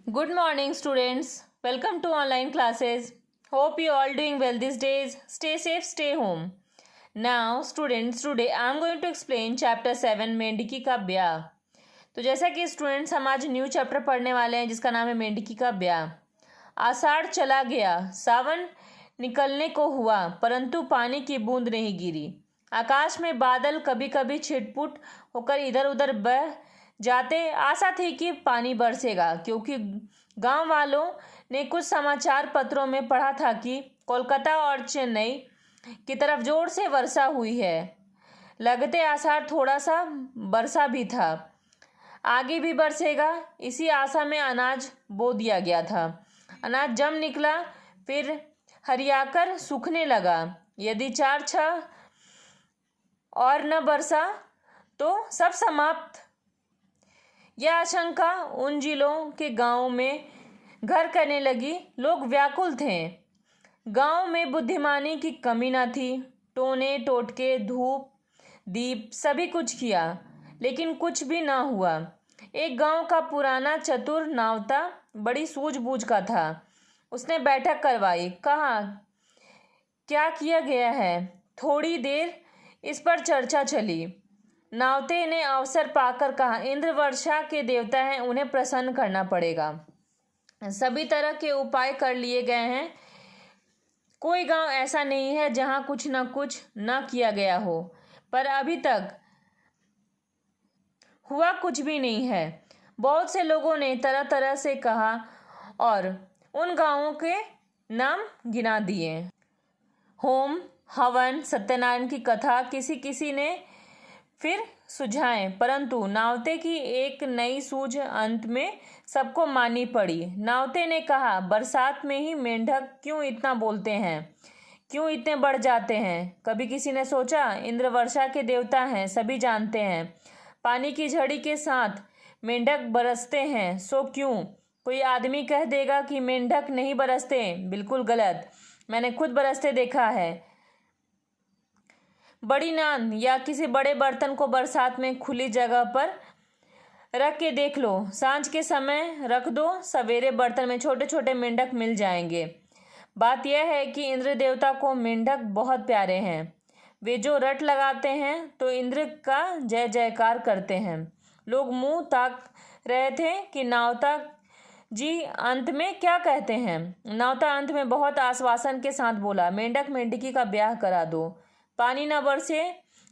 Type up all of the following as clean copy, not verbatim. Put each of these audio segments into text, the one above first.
Good morning, students. Welcome to online classes. Hope you all doing well these days. Stay safe, stay home. Now, students, today I am going to explain chapter 7 मेंढकी का ब्याह. तो जैसा कि students हम आज new chapter पढ़ने वाले हैं जिसका नाम है मेंढकी का ब्याह. आषाढ़ चला गया, सावन निकलने को हुआ, परंतु पानी की बूंद नहीं गिरी. आकाश में बादल कभी कभी छिटपुट होकर इधर उधर बह जाते. आशा थी कि पानी बरसेगा, क्योंकि गांव वालों ने कुछ समाचार पत्रों में पढ़ा था कि कोलकाता और चेन्नई की तरफ जोर से वर्षा हुई है. लगते आसार थोड़ा सा बरसा भी था. आगे भी बरसेगा, इसी आशा में अनाज बो दिया गया था. अनाज जम निकला, फिर हरियाकर सूखने लगा. यदि 4-6 और न बरसा तो सब समाप्त. यह आशंका उन जिलों के गांवों में घर करने लगी. लोग व्याकुल थे. गांव में बुद्धिमानी की कमी न थी. टोने टोटके, धूप दीप सभी कुछ किया, लेकिन कुछ भी ना हुआ. एक गांव का पुराना चतुर नावता बड़ी सूझबूझ का था. उसने बैठक करवाई. कहा क्या किया गया है. थोड़ी देर इस पर चर्चा चली. नावते ने अवसर पाकर कहा, इंद्र वर्षा के देवता हैं, उन्हें प्रसन्न करना पड़ेगा. सभी तरह के उपाय कर लिए गए हैं. कोई गांव ऐसा नहीं है जहां कुछ न कुछ न किया गया हो, पर अभी तक हुआ कुछ भी नहीं है. बहुत से लोगों ने तरह तरह से कहा और उन गांवों के नाम गिना दिए. होम हवन सत्यनारायण की कथा किसी किसी ने फिर सुझाएं, परंतु नावते की एक नई सूझ अंत में सबको माननी पड़ी. नावते ने कहा, बरसात में ही मेंढक क्यों इतना बोलते हैं, क्यों इतने बढ़ जाते हैं. कभी किसी ने सोचा, इंद्र वर्षा के देवता हैं, सभी जानते हैं. पानी की झड़ी के साथ मेंढक बरसते हैं, सो क्यों. कोई आदमी कह देगा कि मेंढक नहीं बरसते. बिल्कुल गलत. मैंने खुद बरसते देखा है. बड़ी नान या किसी बड़े बर्तन को बरसात में खुली जगह पर रख के देख लो. सांझ के समय रख दो, सवेरे बर्तन में छोटे छोटे मेंढक मिल जाएंगे. बात यह है कि इंद्र देवता को मेंढक बहुत प्यारे हैं. वे जो रट लगाते हैं तो इंद्र का जय जयकार करते हैं. लोग मुंह ताक रहे थे कि नावता जी अंत में क्या कहते हैं. नावता अंत में बहुत आश्वासन के साथ बोला, मेंढक मेंढकी का ब्याह करा दो. पानी ना बरसे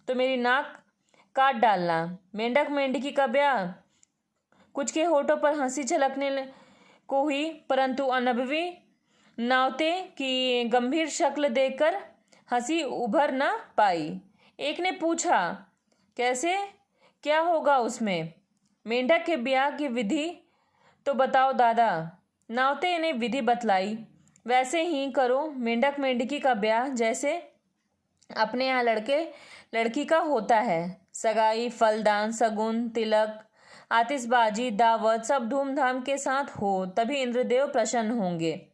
तो मेरी नाक काट डालना. मेंढक मेंढकी का ब्याह. कुछ के होठों पर हंसी झलकने को हुई, परंतु अनुभवी नावते की गंभीर शक्ल देखकर हंसी उभर न पाई. एक ने पूछा, कैसे, क्या होगा उसमें. मेंढक के ब्याह की विधि तो बताओ दादा. नावते ने विधि बतलाई. वैसे ही करो मेंढक मेंढकी का ब्याह जैसे अपने यहाँ लड़के लड़की का होता है. सगाई, फलदान, सगुन, तिलक, आतिशबाजी, दावत सब धूमधाम के साथ हो, तभी इंद्रदेव प्रसन्न होंगे.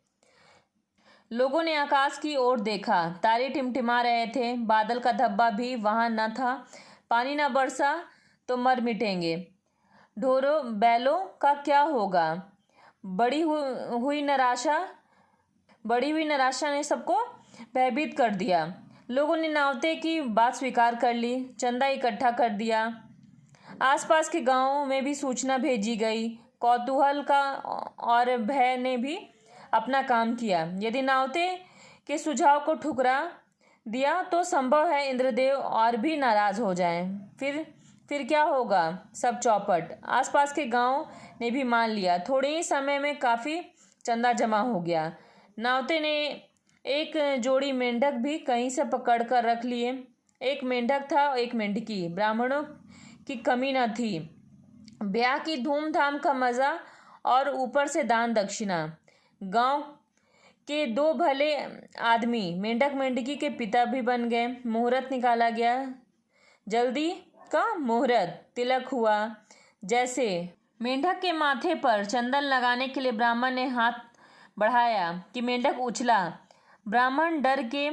लोगों ने आकाश की ओर देखा. तारे टिमटिमा रहे थे. बादल का धब्बा भी वहां न था. पानी न बरसा तो मर मिटेंगे. ढोरों बैलों का क्या होगा. बड़ी हुई निराशा ने सबको भयभीत कर दिया. लोगों ने नावते की बात स्वीकार कर ली. चंदा इकट्ठा कर दिया. आसपास के गांवों में भी सूचना भेजी गई. कौतूहल का और भय ने भी अपना काम किया. यदि नावते के सुझाव को ठुकरा दिया तो संभव है इंद्रदेव और भी नाराज हो जाएं. फिर क्या होगा. सब चौपट. आसपास के गांव ने भी मान लिया. थोड़े ही समय में काफी चंदा जमा हो गया. नावते ने एक जोड़ी मेंढक भी कहीं से पकड़ कर रख लिए. एक मेंढक था, एक मेंढकी. ब्राह्मणों की कमी न थी. ब्याह की धूमधाम का मजा और ऊपर से दान दक्षिणा. गांव के 2 भले आदमी मेंढक मेंढकी के पिता भी बन गए. मुहूर्त निकाला गया. जल्दी का मुहूर्त. तिलक हुआ. जैसे मेंढक के माथे पर चंदन लगाने के लिए ब्राह्मण ने हाथ बढ़ाया कि मेंढक उछला. ब्राह्मण डर के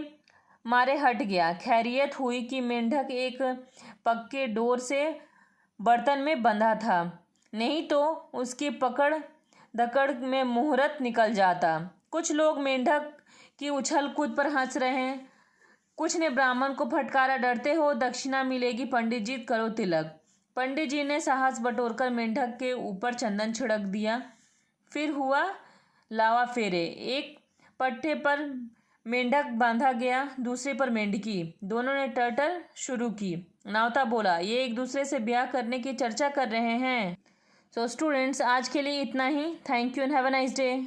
मारे हट गया. खैरियत हुई कि मेंढक एक पक्के डोर से बर्तन में बंधा था, नहीं तो उसकी पकड़ धक्कड़ में मुहूर्त निकल जाता। कुछ लोग मेंढक की उछल कूद पर हंस रहे हैं, कुछ ने ब्राह्मण को फटकारा, डरते हो दक्षिणा मिलेगी, पंडित जी करो तिलक। पंडित जी ने साहस बटोरकर मेंढक के ऊपर चंदन छिड़क दिया। फिर हुआ लावा फेरे। एक पट्टे पर मेंढक बांधा गया, दूसरे पर मेंढकी। दोनों ने टर्टल शुरू की। नावता बोला, ये एक दूसरे से ब्याह करने की चर्चा कर रहे हैं। सो स्टूडेंट्स, आज के लिए इतना ही। Thank you and have a nice day.